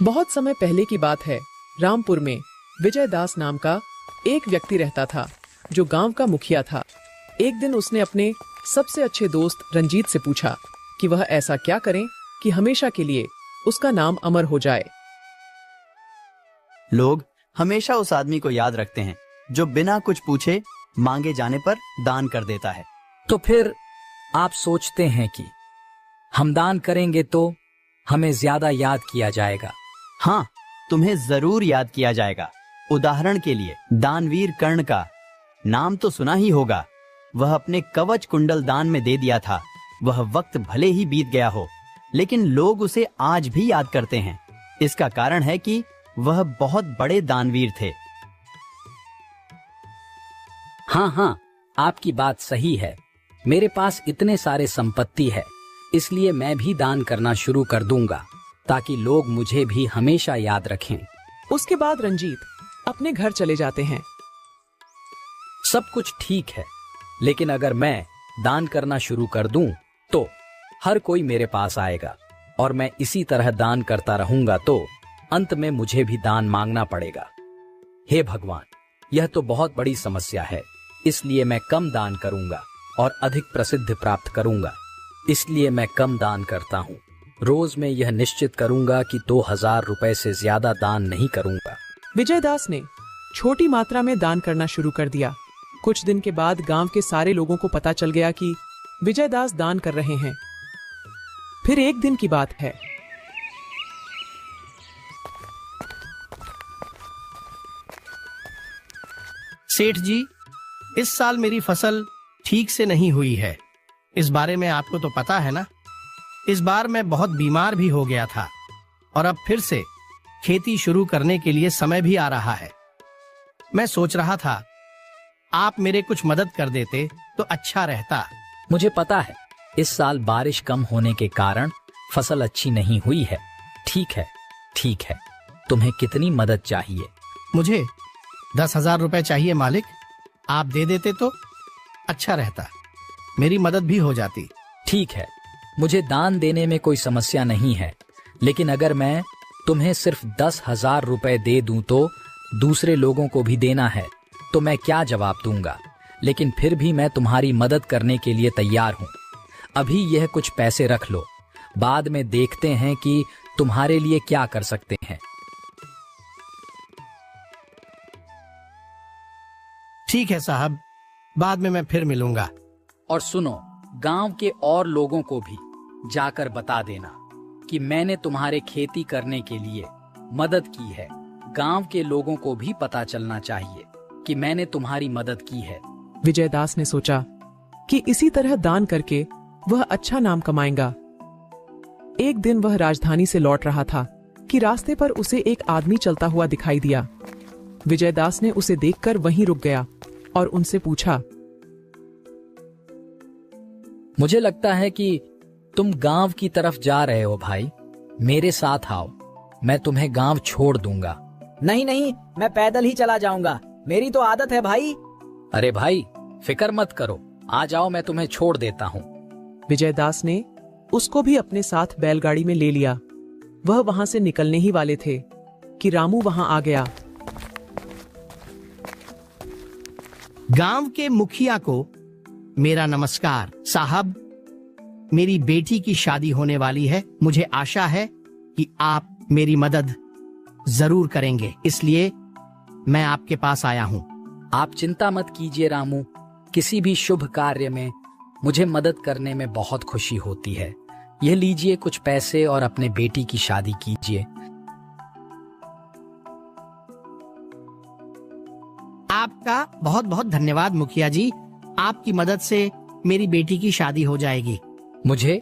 बहुत समय पहले की बात है। रामपुर में विजय दास नाम का एक व्यक्ति रहता था जो गांव का मुखिया था। एक दिन उसने अपने सबसे अच्छे दोस्त रंजीत से पूछा कि वह ऐसा क्या करें कि हमेशा के लिए उसका नाम अमर हो जाए। लोग हमेशा उस आदमी को याद रखते हैं जो बिना कुछ पूछे मांगे जाने पर दान कर देता है। तो फिर आप सोचते हैं कि हम दान करेंगे तो हमें ज्यादा याद किया जाएगा? हाँ, तुम्हें जरूर याद किया जाएगा। उदाहरण के लिए दानवीर कर्ण का नाम तो सुना ही होगा। वह अपने कवच कुंडल दान में दे दिया था। वह वक्त भले ही बीत गया हो, लेकिन लोग उसे आज भी याद करते हैं। इसका कारण है कि वह बहुत बड़े दानवीर थे। हाँ, आपकी बात सही है। मेरे पास इतने सारे संपत्ति है, इसलिए मैं भी दान करना शुरू कर दूंगा ताकि लोग मुझे भी हमेशा याद रखें। उसके बाद रंजीत अपने घर चले जाते हैं। सब कुछ ठीक है, लेकिन अगर मैं दान करना शुरू कर दूं तो हर कोई मेरे पास आएगा और मैं इसी तरह दान करता रहूंगा तो अंत में मुझे भी दान मांगना पड़ेगा। हे भगवान, यह तो बहुत बड़ी समस्या है। इसलिए मैं कम दान करूंगा और अधिक प्रसिद्धि प्राप्त करूंगा। इसलिए मैं कम दान करता हूँ। रोज मैं यह निश्चित करूंगा कि 2000 रुपए से ज्यादा दान नहीं करूंगा। विजयदास ने छोटी मात्रा में दान करना शुरू कर दिया। कुछ दिन के बाद गांव के सारे लोगों को पता चल गया कि विजयदास दान कर रहे हैं। फिर एक दिन की बात है। सेठ जी, इस साल मेरी फसल ठीक से नहीं हुई है। इस बारे में आपको तो पता है ना। इस बार मैं बहुत बीमार भी हो गया था और अब फिर से खेती शुरू करने के लिए समय भी आ रहा है। मैं सोच रहा था आप मेरे कुछ मदद कर देते तो अच्छा रहता। मुझे पता है इस साल बारिश कम होने के कारण फसल अच्छी नहीं हुई है। ठीक है, तुम्हें कितनी मदद चाहिए? मुझे 10,000 रुपए चाहिए मालिक। आप दे देते तो अच्छा रहता, मेरी मदद भी हो जाती। ठीक है, मुझे दान देने में कोई समस्या नहीं है, लेकिन अगर मैं तुम्हें सिर्फ 10,000 रुपए दे दूं तो दूसरे लोगों को भी देना है, तो मैं क्या जवाब दूंगा? लेकिन फिर भी मैं तुम्हारी मदद करने के लिए तैयार हूं। अभी यह कुछ पैसे रख लो, बाद में देखते हैं कि तुम्हारे लिए क्या कर सकते हैं। ठीक है साहब, बाद में मैं फिर मिलूंगा। और सुनो, गांव के और लोगों को भी जाकर बता देना कि मैंने तुम्हारे खेती करने के लिए मदद की है। गांव के लोगों को भी पता चलना चाहिए कि मैंने तुम्हारी मदद की है। विजयदास ने सोचा कि इसी तरह दान करके वह अच्छा नाम कमाएगा। एक दिन वह राजधानी से लौट रहा था कि रास्ते पर उसे एक आदमी चलता हुआ दिखाई दिया। विजयदास ने उसे देखकर वहीं रुक गया और उनसे पूछा, मुझे लगता है कि तुम गांव की तरफ जा रहे हो भाई। मेरे साथ आओ, मैं तुम्हें गांव छोड़ दूंगा। नहीं, मैं पैदल ही चला जाऊंगा, मेरी तो आदत है भाई। अरे भाई, फिक्र मत करो, आ जाओ, मैं तुम्हें छोड़ देता हूँ। विजयदास ने उसको भी अपने साथ बैलगाड़ी में ले लिया। वह वहां से निकलने ही वाले थे कि रामू वहां आ गया। गांव के मुखिया को मेरा नमस्कार। साहब, मेरी बेटी की शादी होने वाली है। मुझे आशा है कि आप मेरी मदद जरूर करेंगे, इसलिए मैं आपके पास आया हूँ। आप चिंता मत कीजिए रामू, किसी भी शुभ कार्य में मुझे मदद करने में बहुत खुशी होती है। यह लीजिए कुछ पैसे और अपने बेटी की शादी कीजिए। आपका बहुत बहुत धन्यवाद मुखिया जी। आपकी मदद से मेरी बेटी की शादी हो जाएगी। मुझे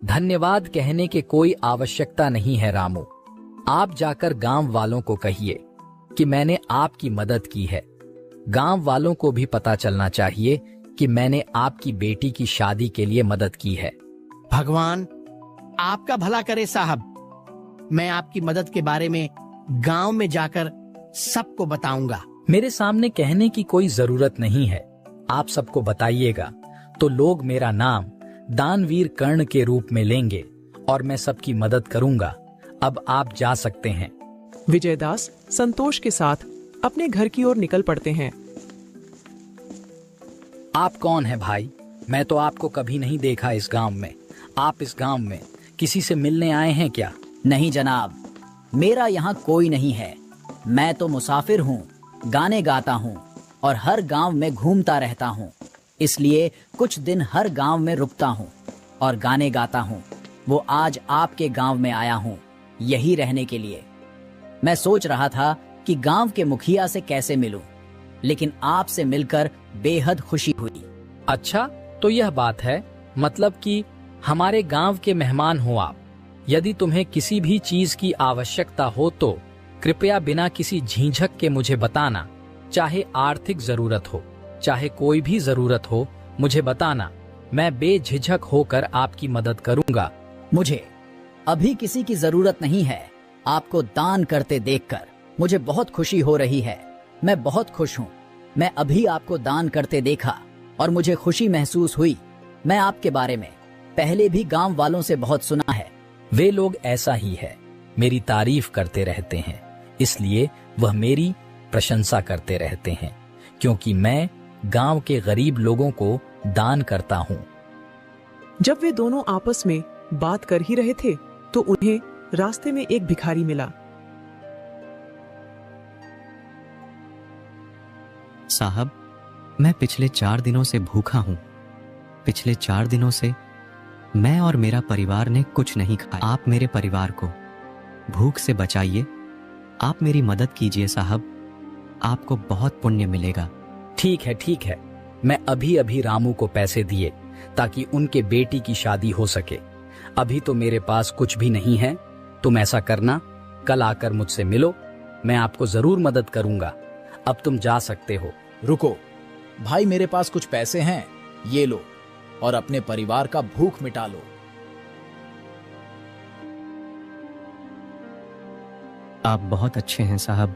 धन्यवाद कहने की कोई आवश्यकता नहीं है रामू। आप जाकर गांव वालों को कहिए कि मैंने आपकी मदद की है। गांव वालों को भी पता चलना चाहिए कि मैंने आपकी बेटी की शादी के लिए मदद की है। भगवान आपका भला करे साहब। मैं आपकी मदद के बारे में गांव में जाकर सबको बताऊंगा। मेरे सामने कहने की कोई जरूरत नहीं है। आप सबको बताइएगा तो लोग मेरा नाम दानवीर कर्ण के रूप में लेंगे और मैं सबकी मदद करूंगा। अब आप जा सकते हैं। विजयदास संतोष के साथ अपने घर की ओर निकल पड़ते हैं। आप कौन है भाई? मैं तो आपको कभी नहीं देखा इस गांव में। आप इस गांव में किसी से मिलने आए हैं क्या? नहीं जनाब, मेरा यहाँ कोई नहीं है। मैं तो मुसाफिर हूँ, गाने गाता हूँ और हर गांव में घूमता रहता हूँ। इसलिए कुछ दिन हर गांव में रुकता हूँ और गाने गाता हूँ। वो आज आपके गांव में आया हूँ, यही रहने के लिए। मैं सोच रहा था कि गांव के मुखिया से कैसे मिलूं, लेकिन आपसे मिलकर बेहद खुशी हुई। अच्छा, तो यह बात है, मतलब कि हमारे गांव के मेहमान हो आप। यदि तुम्हें किसी भी चीज की आवश्यकता हो तो कृपया बिना किसी झिझक के मुझे बताना। चाहे आर्थिक जरूरत हो, चाहे कोई भी जरूरत हो, मुझे बताना। मैं बेझिझक होकर आपकी मदद करूंगा। मुझे अभी किसी की जरूरत नहीं है। आपको दान करते देखकर मुझे बहुत खुशी हो रही है। मैं बहुत खुश हूँ। मैं अभी आपको दान करते देखा और मुझे खुशी महसूस हुई। मैं आपके बारे में पहले भी गांव वालों से बहुत सुना है। वे लोग ऐसा ही है, मेरी तारीफ करते रहते हैं, इसलिए वह मेरी प्रशंसा करते रहते हैं, क्योंकि मैं गांव के गरीब लोगों को दान करता हूँ। जब वे दोनों आपस में बात कर ही रहे थे तो उन्हें रास्ते में एक भिखारी मिला। साहब, मैं पिछले 4 दिनों से भूखा हूँ। पिछले 4 दिनों से मैं और मेरा परिवार ने कुछ नहीं खाया। आप मेरे परिवार को भूख से बचाइए। आप मेरी मदद कीजिए साहब, आपको बहुत पुण्य मिलेगा। ठीक है, ठीक है। मैं अभी अभी रामू को पैसे दिए ताकि उनके बेटी की शादी हो सके। अभी तो मेरे पास कुछ भी नहीं है। तुम ऐसा करना, कल आकर मुझसे मिलो, मैं आपको जरूर मदद करूंगा। अब तुम जा सकते हो। रुको भाई, मेरे पास कुछ पैसे हैं, ये लो और अपने परिवार का भूख मिटा लो। आप बहुत अच्छे हैं साहब।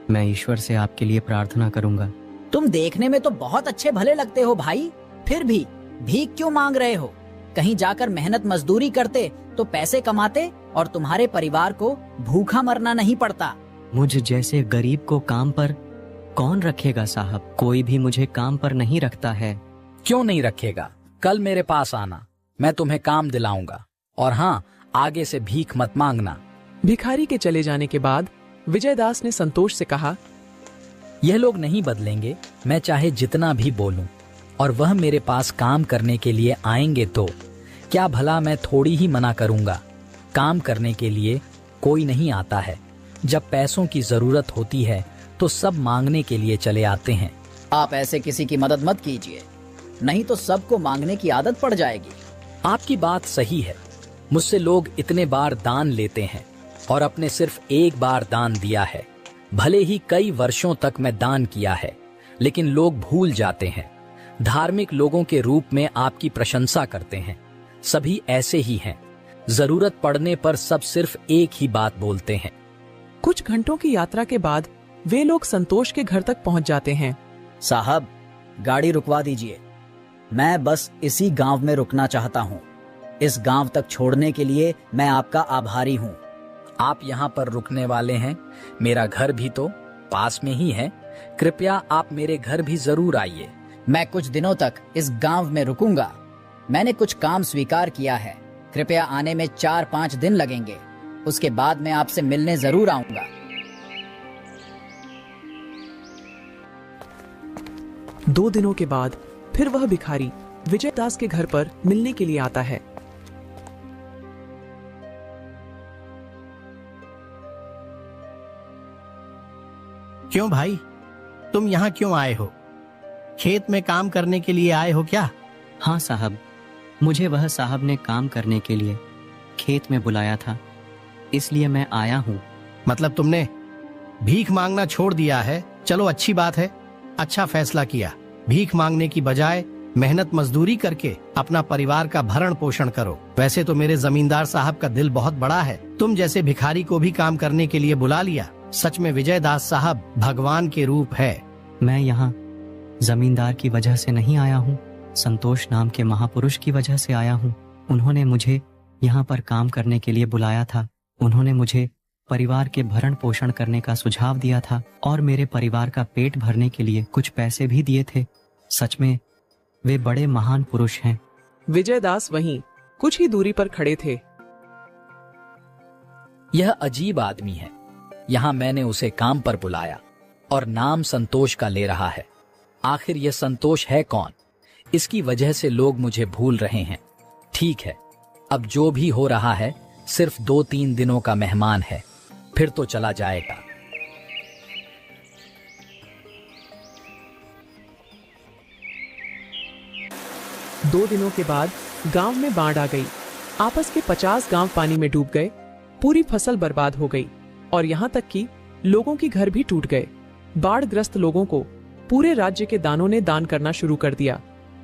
मैं ईश्वर से आपके लिए प्रार्थना करूंगा। तुम देखने में तो बहुत अच्छे भले लगते हो भाई, फिर भी भीख क्यों मांग रहे हो? कहीं जाकर मेहनत मजदूरी करते तो पैसे कमाते और तुम्हारे परिवार को भूखा मरना नहीं पड़ता। मुझ जैसे गरीब को काम पर कौन रखेगा साहब? कोई भी मुझे काम पर नहीं रखता है। क्यों नहीं रखेगा? कल मेरे पास आना, मैं तुम्हें काम दिलाऊंगा। और हाँ, आगे से भीख मत मांगना। भिखारी के चले जाने के बाद विजयदास ने संतोष से कहा, यह लोग नहीं बदलेंगे, मैं चाहे जितना भी बोलूं, और वह मेरे पास काम करने के लिए आएंगे तो क्या भला मैं थोड़ी ही मना करूंगा। काम करने के लिए कोई नहीं आता है। जब पैसों की जरूरत होती है तो सब मांगने के लिए चले आते हैं। आप ऐसे किसी की मदद मत कीजिए, नहीं तो सबको मांगने की आदत पड़ जाएगी। आपकी बात सही है। मुझसे लोग इतने बार दान लेते हैं और अपने सिर्फ एक बार दान दिया है। भले ही कई वर्षों तक मैं दान किया है, लेकिन लोग भूल जाते हैं। धार्मिक लोगों के रूप में आपकी प्रशंसा करते हैं। सभी ऐसे ही हैं। जरूरत पड़ने पर सब सिर्फ एक ही बात बोलते हैं। कुछ घंटों की यात्रा के बाद वे लोग संतोष के घर तक पहुंच जाते हैं। साहब, गाड़ी रुकवा दीजिए। मैं बस इसी गांव में रुकना चाहता हूँ। इस गांव तक छोड़ने के लिए मैं आपका आभारी हूँ। आप यहाँ पर रुकने वाले हैं? मेरा घर भी तो पास में ही है। कृपया आप मेरे घर भी जरूर आइए। मैं कुछ दिनों तक इस गांव में रुकूंगा। मैंने कुछ काम स्वीकार किया है। कृपया आने में 4-5 दिन लगेंगे। उसके बाद मैं आपसे मिलने जरूर आऊंगा। 2 दिनों के बाद फिर वह भिखारी विजयदास के घर पर मिलने के लिए आता है। क्यों भाई, तुम यहाँ क्यों आए हो? खेत में काम करने के लिए आए हो क्या? हाँ साहब, मुझे वह साहब ने काम करने के लिए खेत में बुलाया था, इसलिए मैं आया हूँ। मतलब तुमने भीख मांगना छोड़ दिया है? चलो अच्छी बात है, अच्छा फैसला किया। भीख मांगने की बजाय मेहनत मजदूरी करके अपना परिवार का भरण पोषण करो। वैसे तो मेरे जमींदार साहब का दिल बहुत बड़ा है, तुम जैसे भिखारी को भी काम करने के लिए बुला लिया। सच में विजयदास साहब भगवान के रूप है। मैं यहाँ जमींदार की वजह से नहीं आया हूँ, संतोष नाम के महापुरुष की वजह से आया हूँ। उन्होंने मुझे यहाँ पर काम करने के लिए बुलाया था। उन्होंने मुझे परिवार के भरण पोषण करने का सुझाव दिया था और मेरे परिवार का पेट भरने के लिए कुछ पैसे भी दिए थे। सच में वे बड़े महान पुरुष हैं। विजयदास वहीं कुछ ही दूरी पर खड़े थे। यह अजीब आदमी है। यहाँ मैंने उसे काम पर बुलाया और नाम संतोष का ले रहा है। आखिर यह संतोष है कौन? इसकी वजह से लोग मुझे भूल रहे हैं। ठीक है, अब जो भी हो रहा है सिर्फ 2-3 दिनों का मेहमान है, फिर तो चला जाएगा। दो दिनों के बाद गांव में बाढ़ आ गई। आपस के 50 गांव पानी में डूब गए। पूरी फसल बर्बाद हो गई और यहाँ तक कि लोगों के घर भी टूट गए। बाढ़ग्रस्त लोगों को पूरे राज्य के दानों ने दान करना शुरू कर दिया।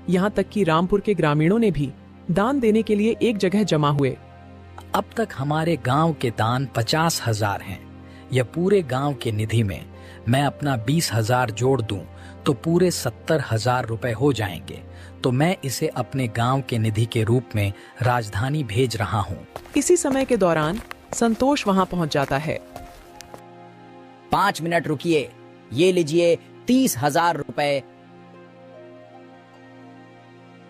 यहाँ तक कि रामपुर के ग्रामीणों ने भी दान देने के लिए एक जगह जमा हुए। अब तक हमारे गांव के दान 50,000 हैं। यह पूरे गांव के निधि में मैं अपना 20,000 जोड़ दूं तो पूरे 70,000 रुपए हो जाएंगे। तो मैं इसे अपने गांव के निधि के रूप में राजधानी भेज रहा हूँ। इसी समय के दौरान संतोष वहाँ पहुँच जाता है। 5 मिनट रुकिए, ये लीजिए 30,000 रुपए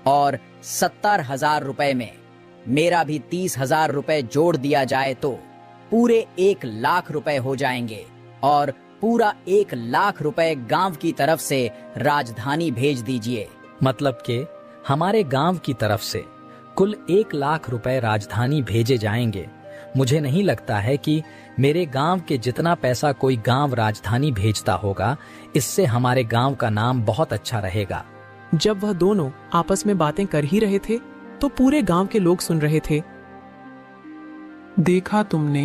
और 70,000 रुपए में मेरा भी 30,000 रुपए जोड़ दिया जाए तो पूरे 1 लाख रुपए हो जाएंगे और पूरा 1 लाख रुपए गांव की तरफ से राजधानी भेज दीजिए। मतलब कि हमारे गांव की तरफ से कुल 1 लाख रुपए राजधानी भेजे जाएंगे। मुझे नहीं लगता है कि मेरे गांव के जितना पैसा कोई गांव राजधानी भेजता होगा, इससे हमारे गांव का नाम बहुत अच्छा रहेगा। जब वह दोनों आपस में बातें कर ही रहे थे तो पूरे गांव के लोग सुन रहे थे। देखा तुमने,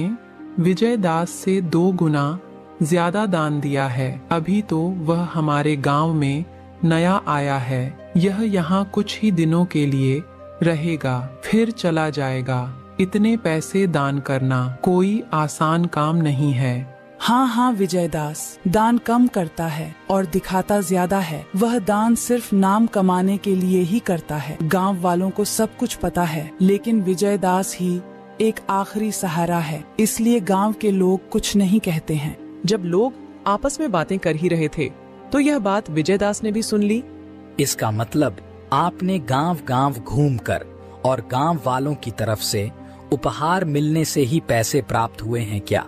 विजयदास से 2 गुना ज्यादा दान दिया है। अभी तो वह हमारे गांव में नया आया है। यह यहाँ कुछ ही दिनों के लिए रहेगा, फिर चला जाएगा। इतने पैसे दान करना कोई आसान काम नहीं है। हाँ, विजयदास दान कम करता है और दिखाता ज्यादा है। वह दान सिर्फ नाम कमाने के लिए ही करता है। गांव वालों को सब कुछ पता है, लेकिन विजयदास ही एक आखिरी सहारा है, इसलिए गांव के लोग कुछ नहीं कहते हैं। जब लोग आपस में बातें कर ही रहे थे तो यह बात विजयदास ने भी सुन ली। इसका मतलब आपने गांव-गांव घूमकर और गांव वालों की तरफ से उपहार मिलने से ही पैसे प्राप्त हुए हैं क्या?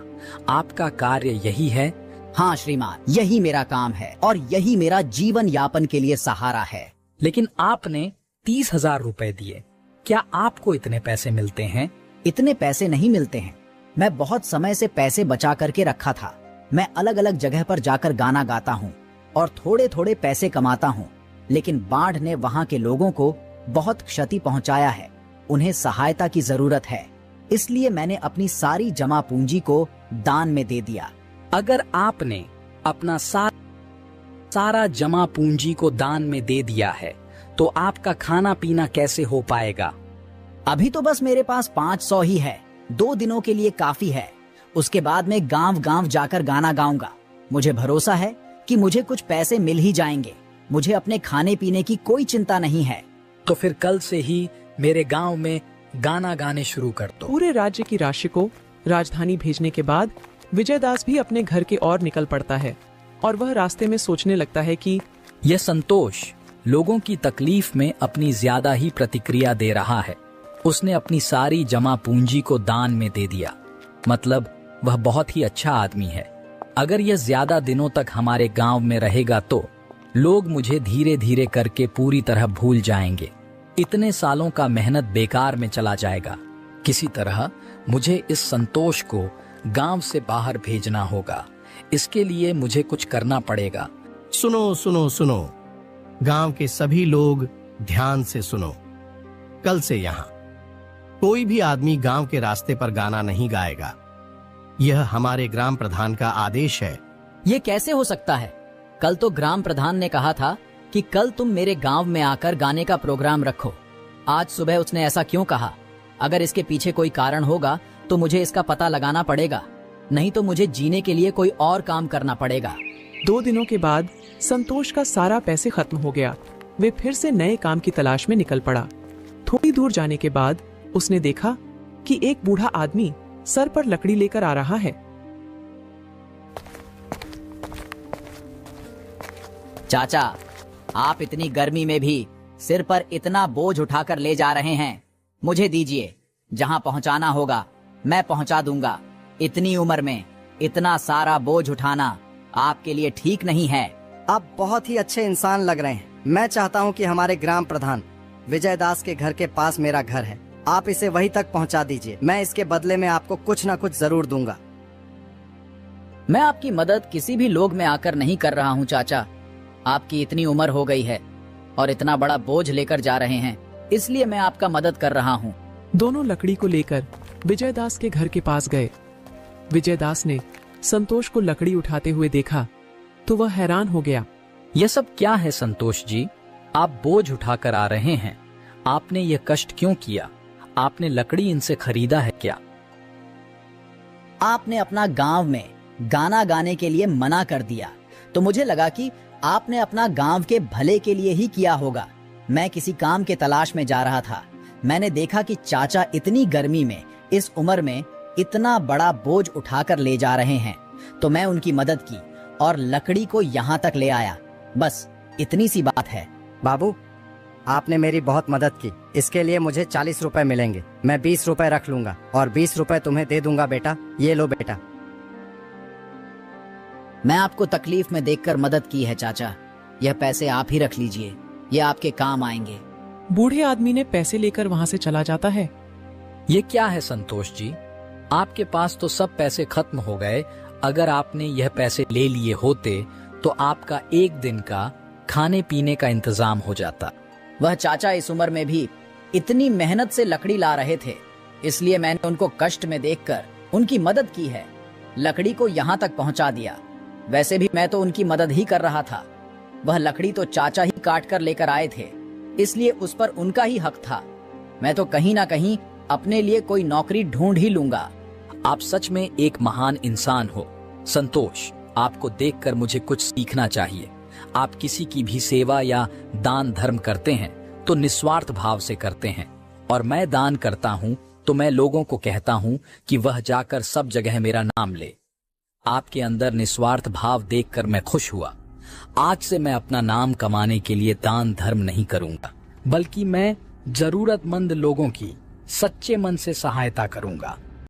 आपका कार्य यही है? हाँ श्रीमान, यही मेरा काम है और यही मेरा जीवन यापन के लिए सहारा है। लेकिन आपने 30,000 रुपए दिए, क्या आपको इतने पैसे मिलते हैं? इतने पैसे नहीं मिलते हैं। मैं बहुत समय से पैसे बचा करके रखा था। मैं अलग अलग जगह पर जाकर गाना गाता हूँ और थोड़े थोड़े पैसे कमाता हूँ, लेकिन बाढ़ ने वहाँ के लोगों को बहुत क्षति पहुँचाया है। उन्हें सहायता की जरूरत है, इसलिए मैंने अपनी सारी जमा पूंजी को दान में दे दिया। अगर आपने अपना सारा जमा पूंजी को दान में दे दिया है तो आपका खाना पीना कैसे हो पाएगा? अभी तो बस मेरे पास 500 ही है। 2 दिनों के लिए काफी है। उसके बाद मैं गांव-गांव जाकर गाना गाऊंगा। मुझे भरोसा है कि मुझे कुछ पैसे मिल ही जाएंगे। मुझे अपने खाने पीने की कोई चिंता नहीं है। तो फिर कल से ही मेरे गांव में गाना गाने शुरू कर दो। पूरे राज्य की राशि को राजधानी भेजने के बाद विजयदास भी अपने घर की ओर निकल पड़ता है और वह रास्ते में सोचने लगता है कि यह संतोष लोगों की तकलीफ में अपनी ज्यादा ही प्रतिक्रिया दे रहा है। उसने अपनी सारी जमा पूंजी को दान में दे दिया, मतलब वह बहुत ही अच्छा आदमी है। अगर यह ज्यादा दिनों तक हमारे गांव में रहेगा तो लोग मुझे धीरे धीरे करके पूरी तरह भूल जाएंगे। इतने सालों का मेहनत बेकार में चला जाएगा। किसी तरह मुझे इस संतोष को गांव से बाहर भेजना होगा। इसके लिए मुझे कुछ करना पड़ेगा। सुनो सुनो सुनो, गांव के सभी लोग ध्यान से सुनो। कल से यहाँ कोई भी आदमी गांव के रास्ते पर गाना नहीं गाएगा। यह हमारे ग्राम प्रधान का आदेश है। ये कैसे हो सकता है? कल तो ग्राम प्रधान ने कहा था कि कल तुम मेरे गांव में आकर गाने का प्रोग्राम रखो। आज सुबह उसने ऐसा क्यों कहा? अगर इसके पीछे कोई कारण होगा तो मुझे इसका पता लगाना पड़ेगा, नहीं तो मुझे जीने के लिए कोई और काम करना पड़ेगा। 2 दिनों के बाद संतोष का सारा पैसे खत्म हो गया। वे फिर से नए काम की तलाश में निकल पड़ा। थोड़ी दूर जाने के बाद उसने देखा कि एक बूढ़ा आदमी सर पर लकड़ी लेकर आ रहा है। चाचा, आप इतनी गर्मी में भी सिर पर इतना बोझ उठाकर ले जा रहे हैं। मुझे दीजिए, जहां पहुंचाना होगा मैं पहुंचा दूंगा। इतनी उम्र में इतना सारा बोझ उठाना आपके लिए ठीक नहीं है। आप बहुत ही अच्छे इंसान लग रहे हैं। मैं चाहता हूं कि हमारे ग्राम प्रधान विजय दास के घर के पास मेरा घर है, आप इसे वहीं तक पहुंचा दीजिए। मैं इसके बदले में आपको कुछ न कुछ जरूर दूंगा। मैं आपकी मदद किसी भी लोग में आकर नहीं कर रहा हूँ चाचा। आपकी इतनी उम्र हो गई है और इतना बड़ा बोझ लेकर जा रहे हैं, इसलिए मैं आपका मदद कर रहा हूँ। दोनों लकड़ी को लेकर विजयदास के घर के पास गए। विजयदास ने संतोष को लकड़ी उठाते हुए देखा तो वह हैरान हो गया। यह सब क्या है संतोष जी? आप बोझ उठाकर आ रहे हैं। आपने यह कष्ट क्यों किया? आपने लकड़ी इनसे खरीदा है क्या? आपने अपना गांव में गाना गाने के लिए मना कर दिया, तो मुझे लगा कि आपने अपना गांव के भले के लिए ही किया होगा। मैं किसी काम के तलाश में जा रहा था। मैंने देखा कि चाचा इतनी गर्मी में इस उम्र में इतना बड़ा बोझ उठाकर ले जा रहे हैं, तो मैं उनकी मदद की और लकड़ी को यहाँ तक ले आया। बस इतनी सी बात है। बाबू, आपने मेरी बहुत मदद की। इसके लिए मुझे 40 रुपए मिलेंगे। मैं 20 रुपए रख लूंगा और 20 रुपए तुम्हें दे दूंगा बेटा। ये लो बेटा। मैं आपको तकलीफ में देखकर मदद की है चाचा। यह पैसे आप ही रख लीजिए, ये आपके काम आएंगे। बूढ़े आदमी ने पैसे लेकर वहां से चला जाता है। ये क्या है संतोष जी? आपके पास तो सब पैसे खत्म हो गए। अगर आपने यह पैसे ले लिए होते तो आपका एक दिन का खाने पीने का इंतजाम हो जाता। वह चाचा इस उम्र में भी इतनी मेहनत से लकड़ी ला रहे थे, इसलिए मैंने उनको कष्ट में देखकर उनकी मदद की है। लकड़ी को यहाँ तक पहुँचा दिया। वैसे भी मैं तो उनकी मदद ही कर रहा था। वह लकड़ी तो चाचा ही काट कर लेकर आए थे, इसलिए उस पर उनका ही हक था। मैं तो कहीं ना कहीं अपने लिए कोई नौकरी ढूंढ ही लूंगा। आप सच में एक महान इंसान हो संतोष। आपको देखकर मुझे कुछ सीखना चाहिए। आप किसी की भी सेवा या दान धर्म करते हैं तो निस्वार्थ भाव से करते हैं, और मैं दान करता हूं तो मैं लोगों को कहता हूं कि वह जाकर सब जगह मेरा नाम ले। आपके अंदर निस्वार्थ भाव देखकर मैं खुश हुआ। आज से मैं अपना नाम कमाने के लिए दान धर्म नहीं करूंगा, बल्कि मैं जरूरतमंद लोगों की सच्चे मन से सहायता करूंगा।